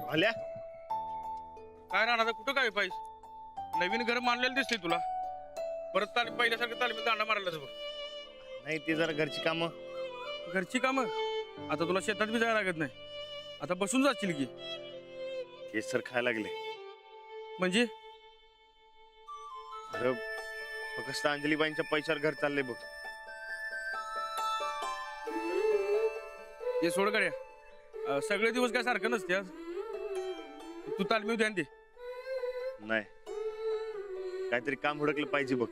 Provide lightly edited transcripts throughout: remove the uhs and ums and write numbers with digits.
भल्या काय राहणार कुठं काय पाहिजे नवीन घर मानलेलं दिसते तुला परत पहिल्यासारखं तालमीत दांडा मारायला बघ नाही ते जरा घरची कामं घरची कामं आता तुला शेतात बी जायला लागत नाही आता बसून जाशील की तेच सर खायला लागले म्हणजे अरे फक्त अंजलीबाईंच्या पैशावर घर चाललंय बघ. हे सोड गड्या सगळे दिवस काय सारखं नसते आज तू तालमी ध्यान दे नाही काहीतरी काम हुडकलं पाहिजे बघ.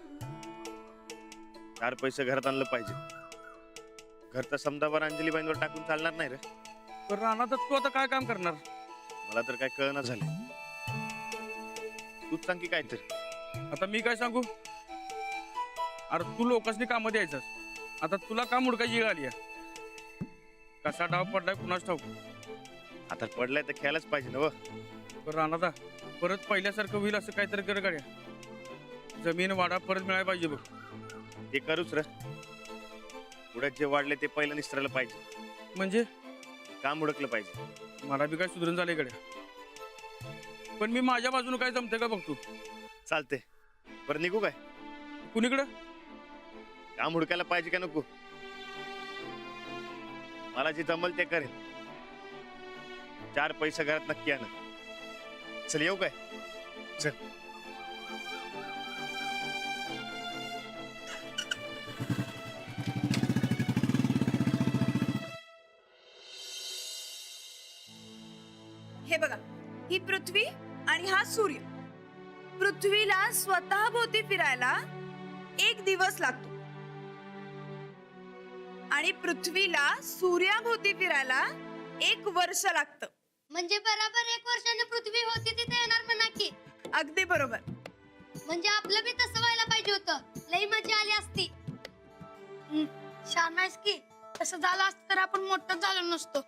4 पैसे घरात आणलं पाहिजे. घरचा समजावर अंजलीबाईंवर टाकून चालणार नाही रे. पण राहणार तर तू आता काय काम करणार मला तर काय कळना झालं. तूच सांग की काहीतरी. आता मी काय सांगू अरे तू लोकांनी कामं द्यायचं आता तुला काम हुडकायची वेळ आली कसा डाव पडलाय कुणाच ठाऊक. आता पडलाय तर खेळायलाच पाहिजे ना. पण राहणार परत पहिल्यासारखं होईल असं काहीतरी कर गाड्या जमीन वाडा परत मिळायला पाहिजे बघ. ते करूच रे. पुढे जे वाढले ते पहिलं निसरायला पाहिजे. म्हणजे काम हुडकलं पाहिजे. मला बी काय सुधरून झाले गड्या पण मी माझ्या बाजूने काय जमते का बघतो. चालते बरं निघू काय कुणीकडं काम हुडकायला पाहिजे का नको. मला जे जमल ते करेन. 4 पैसे घरात नक्की आण. चल येऊ काय चल. हे बघा ही पृथ्वी आणि हा सूर्य. पृथ्वीला स्वतः भोवती फिरायला 1 दिवस लागतो आणि पृथ्वीला सूर्याभोवती फिरायला 1 वर्ष लागतं. म्हणजे बराबर 1 वर्षाने पृथ्वी होती तिथे येणार म्हणा की. अगदी बरोबर. म्हणजे आपलं बी तसं व्हायला पाहिजे होतं. लई मजा आली असती. छान आहेस की. तसं झालं असतं तर आपण मोठं झालो नसतो.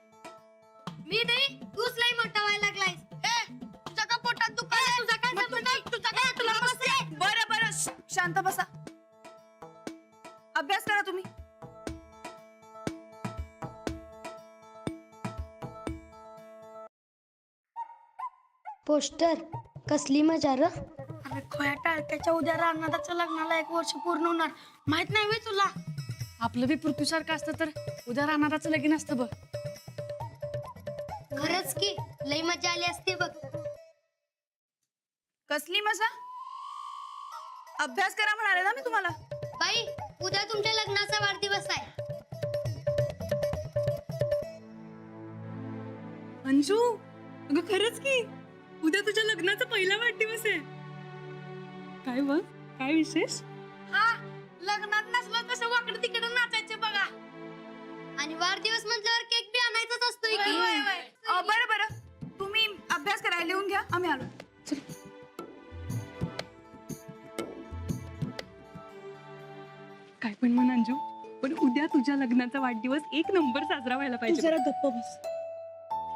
मी नाही तूच लई मोठा व्हायला लागलायस. तुझा का पोटात दुखायला तुझा काय संबंध तुझा काय तुला बसते. बरं बरं शांत बसा. अभ्यास करा तुम्ही. पोस्टर कसली मजा र. अरे खोया टाळक्याच्या उद्या रानादाच्या लग्नाला 1 वर्ष पूर्ण होणार. माहित नाही होय तुला. आपलं बी पृथ्वीसारखं असतं तर उद्या रानादाचं लगीन असतं बघ. खरंच की लई मजा आली असते बघ. कसली मजा. अभ्यास करा म्हणाले ना मी तुम्हाला. बाई उद्या तुमच्या लग्नाचा वाढदिवस आहे. अंजू अगं खरंच की उद्या तुझ्या लग्नाचा पहिला वाढदिवस आहे. काय बघ काय विशेष. हा लग्नात नसलं तसं वाकडं तिकडं नाचायचं बघा. आणि वाढदिवस म्हटल्यावर केक बी आणायचाच असतोय की. बरं बरं तुम्ही अभ्यास करा लिहून घ्या आम्ही आलो. काय पण म्हण अंजू पण उद्या तुझ्या लग्नाचा वाढदिवस 1 नंबर साजरा व्हायला पाहिजे. जरा गप्प बस.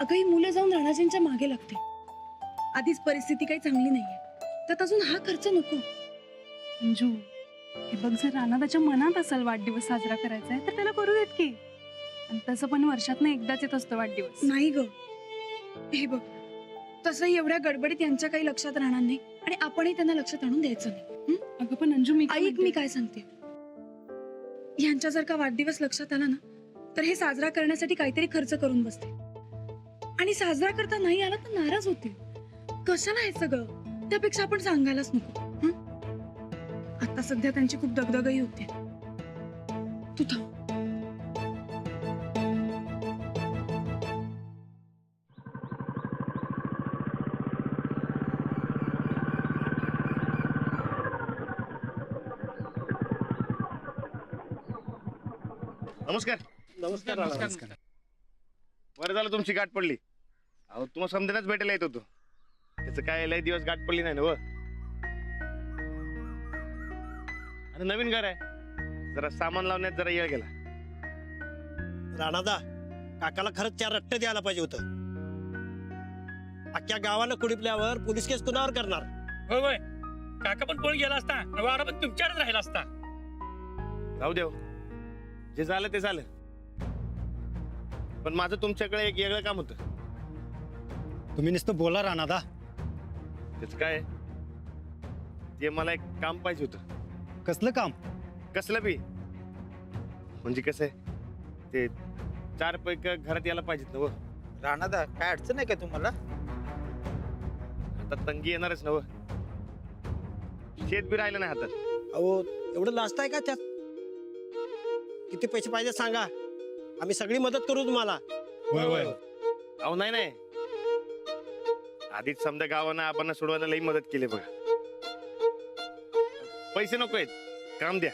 अगं ही मुलं जाऊन राणाजींच्या मागे लागते. आधीच परिस्थिती काही चांगली नाहीये तर अजून हा खर्च नको. अंजू हे बघ जर रानादाच्या मनात असेल वाढदिवस साजरा करायचा आहे तर त्याला करू देत की. आणि तसं पण वर्षातनं एकदाच येत असतो वाढदिवस. नाही ग हे बघ तसं एवढ्या गडबडीत यांच्या काही लक्षात राहणार नाही आणि आपणही त्यांना लक्षात आणून द्यायचं नाही. अगं पण अंजू मी काय ऐक मी काय सांगते. यांच्या जर का वाढदिवस लक्षात आला ना तर हे साजरा करण्यासाठी काहीतरी खर्च करून बसते आणि साजरा करता नाही आला तर नाराज होते. कशाला हे सगळं. त्यापेक्षा आपण सांगायलाच नको. आता सध्या त्यांची खूप दगदगही होते. तू थांब. नमस्कार. नमस्कार. बरं झालं तुमची गाठ पडली. अहो तुम्हाला समजेनाच भेटायला येत होतो. त्याचं काय लय दिवस गाठ पडली नाही ना. आणि नवीन घर आहे जरा सामान लावण्यात जरा वेळ गेला. राणादा काकाला खरंच 4 रट्टे द्यायला पाहिजे होतं. अख्ख्या गावानं कुडिपल्यावर पोलीस केस कुणावर करणार. होय होय काका पण कोण गेला असता वाडा पण तुमच्याकडे राहिला असता. जाऊ देव जे झालं ते झालं. पण माझं तुमच्याकडे एक वेगळं काम होतं. तुम्ही नुसतं बोला राणादा. त्याच काय ते मला एक काम पाहिजे होतं. कसलं काम? कसलं बी म्हणजे कसं आहे ते 4 पैकी घरात यायला पाहिजेत ना व. राणादा काय अडचण आहे का तुम्हाला? आता तंगी येणारच ना व. शेत बी राहिलं नाही हातात. अहो एवढं लाजताय का त्यात? किती पैसे पाहिजे सांगा, आम्ही सगळी मदत करू तुम्हाला. अहो नाही आधीच समजा गावानं आपण सोडवायला लई मदत केली बघा. पैसे नको आहेत, काम द्या.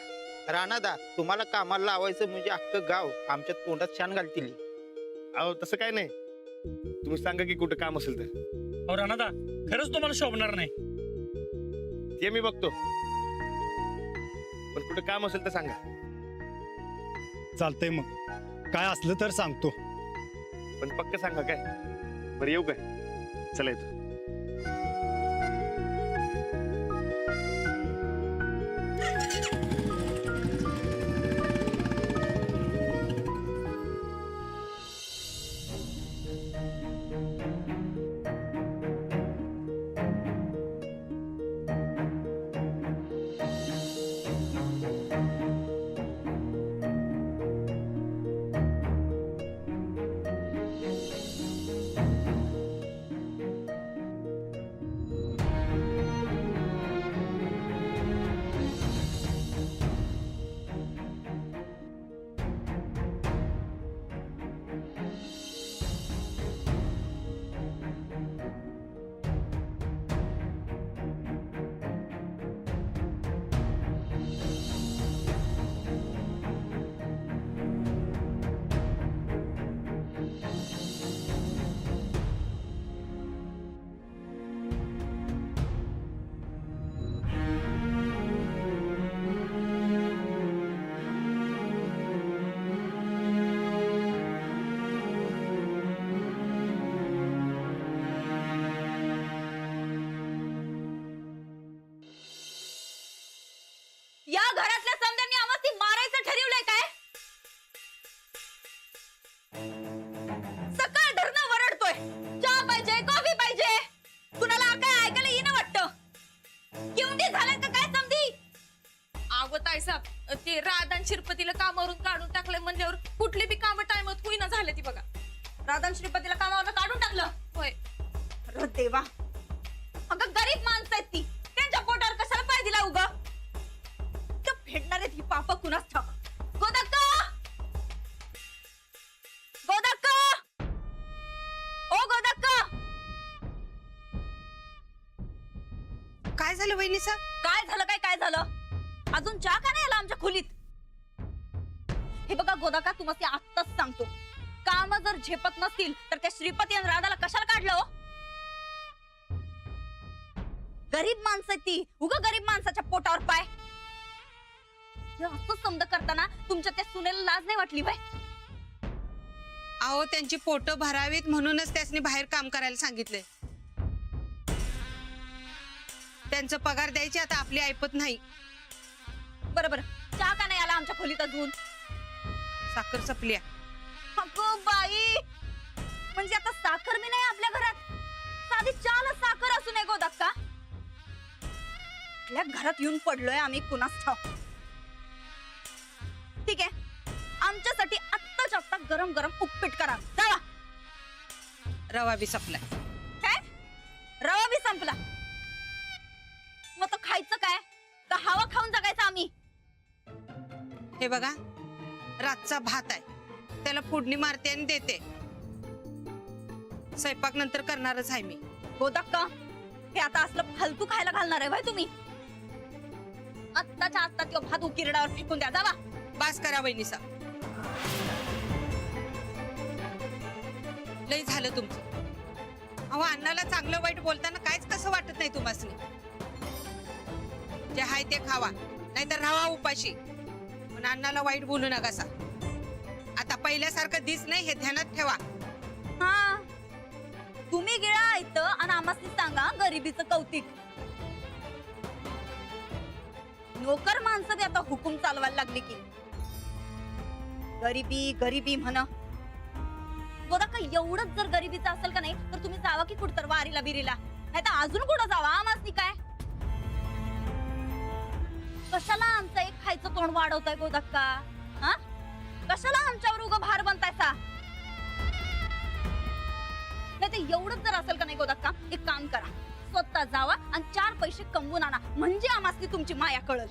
राणादा तुम्हाला कामाला लावायचं म्हणजे अख्खं गाव आमच्या तोंडात शान घालतील. अहो तसं काय नाही, तुम्ही सांगा की कुठं काम असेल तर. अहो राणादा खरंच तुम्हाला शोभणार नाही. ते मी बघतो, पण कुठं काम असेल तर सांगा. चालतंय मग, काय असलं तर सांगतो. पण पक्क सांगा काय. बरं येऊ काय? चला येतो. या घरातल्या समद्यांनी आम्हाला मारायचं ठरवलंय काय? सकाळ धरणं वरडतोय, चहा पाहिजे, कॉफी पाहिजे. कुणाला काय ऐकायला येणं वाटतं? किवंडी झालं का काय समधी? अगं ताईसाहेब, ते राधान शिरपतीला कामावरून काढून टाकलंय म्हणल्यावर कुठली बी कामं टाइमात होईना झाले ती बघा. राधान श्रीपतीला कामावर काढून टाकलं होय. अरे देवा, अगं गरीब माणसं आहेत ती, त्यांच्या पोटावर कशाला पाय दिला उगा? तर फेडणार आहेत ही पाप कुणाच ठाव. गोदाक्का, गोदाक्का, ओ गोदाक्का. काय झालं वहिनी सर? काय झालं? अजून चहा का नाही आला आमच्या खोलीत? हे बघा गोदाक्का, तुम्हाला आत्ताच सांगतो, काम जर झेपत नसतील तर त्या श्रीपती आणि राधाला कशाला काढलं हो? गरीब माणसं आहेत ती, उगा गरीब माणसाच्या पोटावर पाय. हे असं समज करताना तुमच्या त्या सुनेला लाज नाही वाटली बाय? अहो त्यांची पोट भरावीत म्हणूनच त्यासनी बाहेर काम करायला सांगितलंय. त्यांचं पगार द्यायची आता आपली ऐपत नाही. बरोबर, चहा का नाही आला आमच्या खोलीत अजून? साखर सपल्या. अगं बाई, म्हणजे आता साखर मी नाही आपल्या घरात? साधी चहाला साखर असू नये गोदाक्का? आपल्या घरात येऊन पडलोय आम्ही कुणास ठाव. ठीक आहे, आमच्यासाठी आत्ताच्या आत्ता गरम गरम उपीट करा, जावा. रवा बी सपला. काय? रवा बी संपला? मग तो खायचं काय? का हवा खाऊन जगायचं आम्ही? हे बघा, रातचा भात आहे, त्याला फोडणी मारते आणि देते. स्वयंपाक नंतर करणारच आहे मी. गोदाक्का, हे आता असलं फालतू खायला घालणार आहे भाई तुम्ही? आत्ताच्या आत्ता तो भात उकिरड्यावर फेकून द्या, जावा. बास करा वहिनीसा, लय झालं तुमचं. अहो अण्णाला चांगलं वाईट बोलताना काहीच कसं वाटत नाही तुम्हासनी. जे हाय ते खावा, नाहीतर राहा उपाशी. पण अण्णाला वाईट बोलू नका सा. आता पहिल्यासारखं दिस नाही हे ध्यानात ठेवा. हा, तुम्ही गिळा ऐकतं आणि आम्हाला सांगा गरिबीचं कौतिक. नोकर माणसं बी आता हुकूम चालवायला लागली की गरिबी गरिबी म्हण. गोदाका एवढंच जर गरिबीचं असेल का नाही तर तुम्ही जावा की कुठतर वारीला बिरीला, नाही तर अजून कुठं जावा आमासनी काय. कशाला आमचं एक खायचं तोंड वाढवताय गोदाक्का? हा, कशाला आमच्यावर उगा भार बनतायचा? नाही ते एवढंच जर असेल का नाही गोदाक्का, एक काम करा, स्वतः जावा आणि 4 पैसे कमवून आणा, म्हणजे आम्हाला तुमची माया कळल.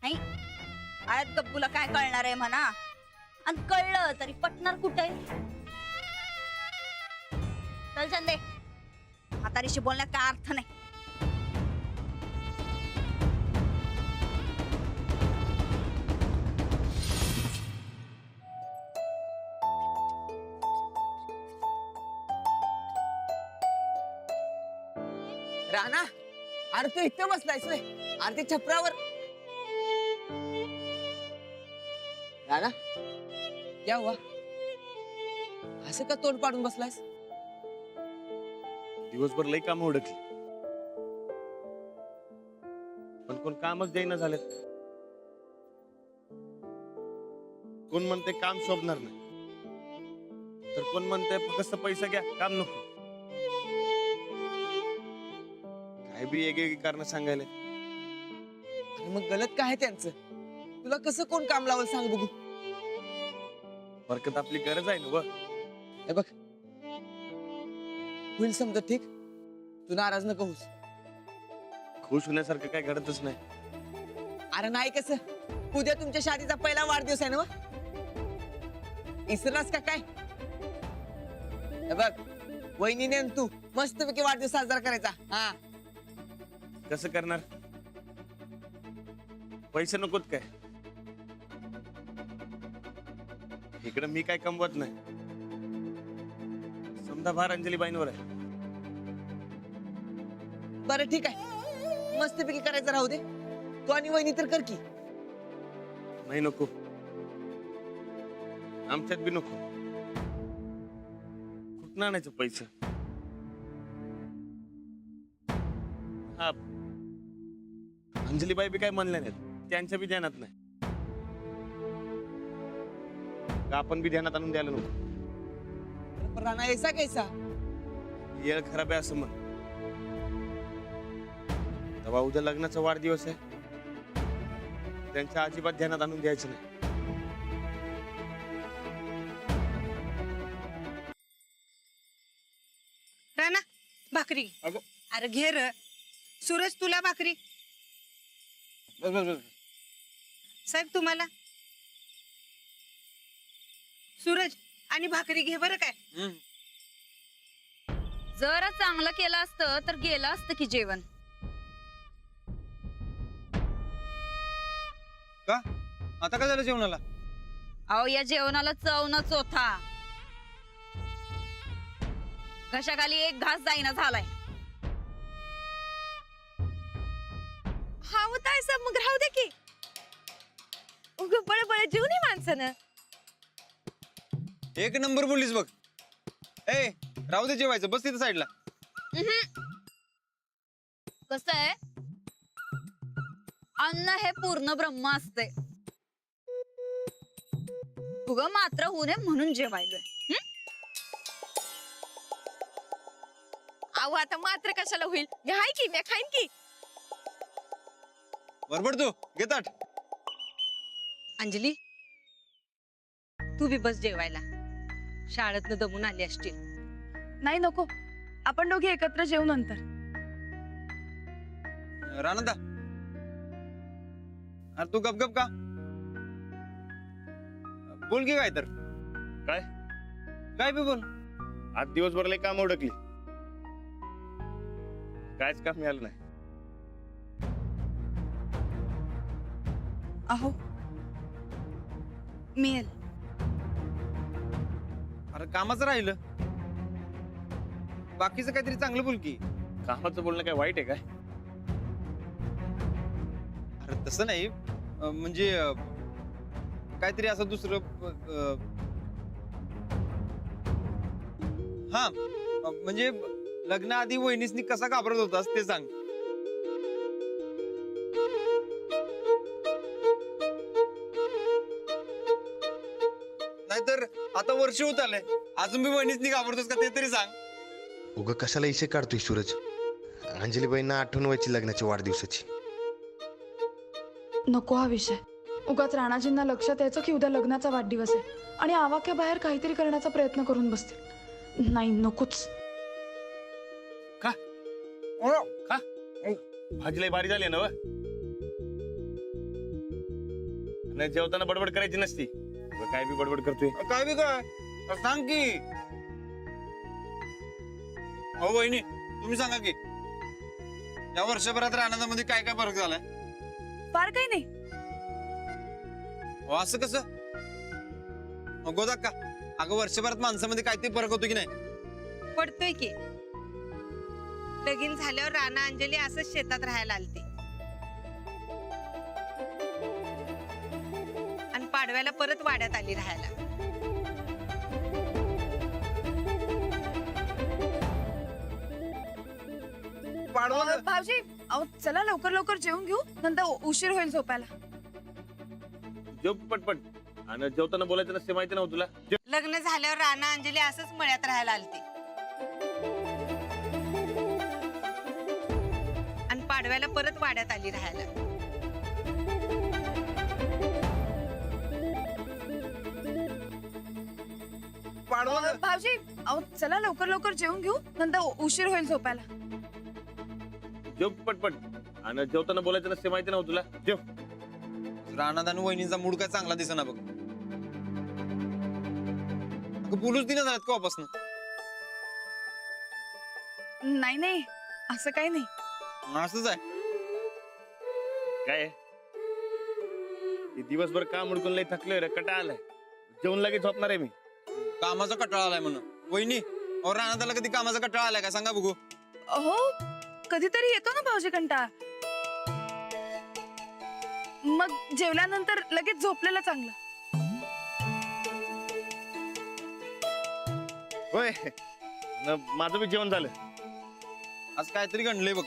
नाही आयात गप्पूला काय कळणार आहे म्हणा, आणि कळलं तरी पटणार कुठे? चल चंदे, म्हातारीशी बोलण्यात काय अर्थ नाही. राणा, अरे तू इथं बसलायस होय? अरे ते छपरावर. राणा, क्या हुआ? असं का तोंड पाडून बसलायस? दिवसभर लई काम उडकली, पण कोण कामच देईना झालेत. कोण म्हणते काम शोभणार नाही, तर कोण म्हणते फक्त पैसा घ्या, काम नको. काय बी एक कारण सांगायला. आणि मग गलत काय आहे त्यांचं? तुला कसं कोण काम लावल सांग बघू. बरकत आपली गरज आहे ना व. हे बघ, होईल समजा ठीक, तू नाराज नको होऊस. खुश होण्यासारखं काय घडतच नाही. अरे नाही कसं, उद्या तुमच्या शादीचा पहिला वाढदिवस आहे ना? इसरलास का काय? हे बघ, वहिनीने आणि तू मस्तपैकी वाढदिवस साजरा करायचा. हा, कसं करणार? पैसे नकोत काय? इकडे मी काय कमवत नाही, समजा भार अंजलीबाईंवर आहे. बरं ठीक आहे, मस्तपैकी करायचं राहू दे. तू आणि वहिनी तर कर की. नाही नको, आमच्यात बी नको. कुठं आणायचं पैसे? हा, अंजलीबाई बी काय म्हणल्या नाहीत, त्यांच्या बी ध्यानात नाही. का आपण बी ध्यानात आणून द्यायला नको? पण राणा ऐसा कैसा? येळ खराब आहे असं म्हण. तेव्हा उद्या लग्नाचा वाढदिवस आहे, त्यांच्या अजिबात ध्यानात आणून द्यायचं नाही. राणा, भाकरी. अगं. अरे घे र. सूरज, तुला भाकरी. साहेब तुम्हाला. सूरज, आणि भाकरी घे बरं काय. जरा चांगलं केलं असतं तर गेलं असतं की जेवण. का आता काय झालं जेवणाला? अहो या जेवणाला चव न चोथा. घशाखाली एक घास जाईना झालाय. हा होताय सब, मग राहू दे की. उग बळ जीव नाही माणसानं. एक नंबर बोललीस बघ. ए, राहू दे जेवायचं, बस तिथं साईडला. कसं आहे, अन्न हे पूर्ण ब्रह्म असते. उग मात्र होऊ नये म्हणून जेवायलोय. अहो आता मात्र कशाला होईल, मी हाय की, मी खाईन की. बरोबर, तू घे ताट. अंजली, तू बी बस जेवायला. शाळेतनं दमून आली असतील. नाही नको, आपण दोघे एकत्र जेवू नंतर. रानंदा, अरे तू गप गप का? बोल की काय तर. काय? काय बी बोल. आज दिवसभर लई काम उडकली, कायच काम मिळालं नाही. अहो मिळेल. अरे कामाचं राहिलं, बाकीचं काहीतरी चांगलं बोल की. कामाचं बोलणं काय वाईट आहे काय? अरे तसं नाही, म्हणजे काहीतरी असं दुसरं. हा, म्हणजे लग्नाआधी वहिनीसनी कसा घाबरत होतास ते सांग. वर्ष होत आलंय अजून मी वहिनीच घाबरतोस का ते तरी सांग. उगा कशाला इशे काढतोय सूरज? अंजलीबाईंना आठवण व्हायची लग्नाच्या वाढदिवसाची. नको हा विषय. उगाच राणाजींना लक्षात यायचं की उद्या लग्नाचा वाढदिवस आहे आणि आवाक्या बाहेर काहीतरी करण्याचा प्रयत्न करून बसतील. नाही, नकोच. भाजीला भारी झाली ना. जेवताना बडबड करायची नसती. काय बी बडबड करतोय. काय बी काय सांग की. हो वहिनी तुम्ही सांगा की या वर्षभरात राणादामध्ये काय काय फरक झालाय? फार काही नाही. हो असं कसं? गोदा का अगं वर्षभरात माणसामध्ये काहीतरी फरक होतो की नाही? पडतोय की. लगीन झाल्यावर राणा अंजली असंच शेतात राहायला आलती आणि पाडव्याला परत वाड्यात आली राहायला. भाऊजी अहो चला लवकर लवकर जेवून घेऊ, नंतर उशीर होईल झोपायला. जेव पटपट. आणि जेवताना बोलायचं नसते माहिती नव्हतं तुला. लग्न झाल्यावर राणा अंजली असंच मळ्यात राहायला आलती आणि पाडव्याला परत वाड्यात आली राहायला. भाऊजी अहो चला लवकर लवकर जेवून घेऊ, नंतर उशीर होईल झोपायला. जेव पटपट. आणि जेवताना बोलायचं नसते माहिती नव्हतं तुला. जेव. राणादान वहिनीचा मूड काय चांगला दिसेना बघ. बोलूच दिना झालं का वापस? नाही नाही असं काही नाही. असंच आहे काय दिवसभर काम उडकून लय थकलोय रे. कटा आलाय. जेवण लगेच झोपणार आहे मी. कामाचा कटाळा आलाय म्हणून. वहिनी और राणादाला कधी कामाचा कटाळा आलाय का सांगा बघू? हो कधीतरी येतो ना भाऊजी कंटाळा. मग जेवल्यानंतर लगेच झोपलेलं चांगलं. होय. माझं बी जेवण झालं. आज काहीतरी घडलंय बघ.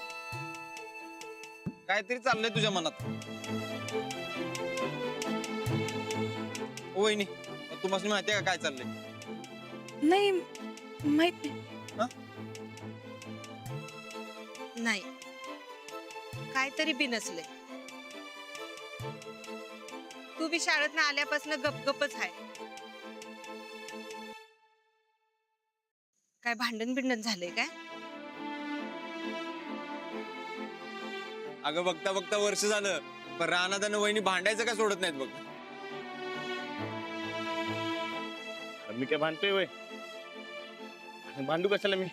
काहीतरी चाललंय तुझ्या मनात. वहिनी तुम्हाला माहिती आहे का काय चाललंय? नाही माहित नाही काहीतरी बिनसले. तू बी शाळेत आल्यापासून गपगपच आहे. काय भांडण बिंडण झालंय काय? अगं बघता बघता वर्ष झालं पण राणादान वहिनी भांडायचं काय सोडत नाहीत बघ. मी काय भांडतोय वय? भांडू कशाला मी?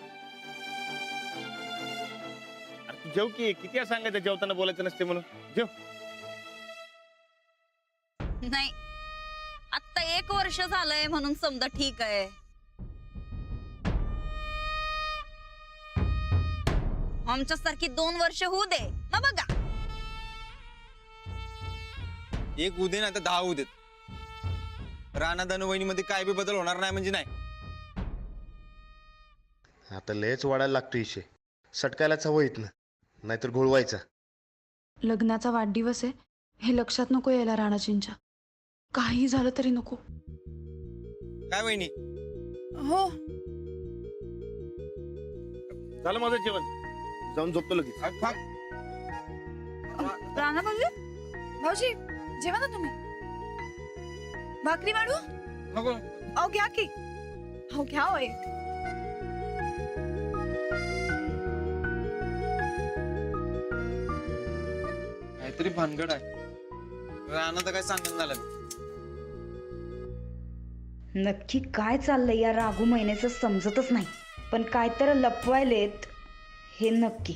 तू जेव की. किती वेळा सांगायचं जेवताना बोलायचं नसते म्हणून. जेव. नाही आता 1 वर्ष झालंय म्हणून समजा ठीक आहे. आमच्यासारखी 2 वर्ष होऊ दे ना बघा. 1 होऊ दे ना तर 10 होऊ देत. राणादान वहिनीमध्ये काय बी बदल होणार नाही म्हणजे नाही. आता लयच वाढायला लागतो इशे. सटकायलाच हवं इथनं, नाहीतर घोळवायचा. लग्नाचा वाढदिवस आहे हे लक्षात नको यायला राणाजींच्या. काही झालं तरी नको. काय वहिनी? हो झालं माझं जेवण. जाऊन झोपतो लगेच. राणा भाऊजी जेवा ना तुम्ही. भाकरी वाढू? नको. अहो घ्या की. हो घ्या होय. काहीतरी भानगड आहे. राणाचं काय सांगून झालं? नक्की काय चाललंय या रागू महिन्याचं समजतच नाही. पण काय तर लपवायलेत हे नक्की.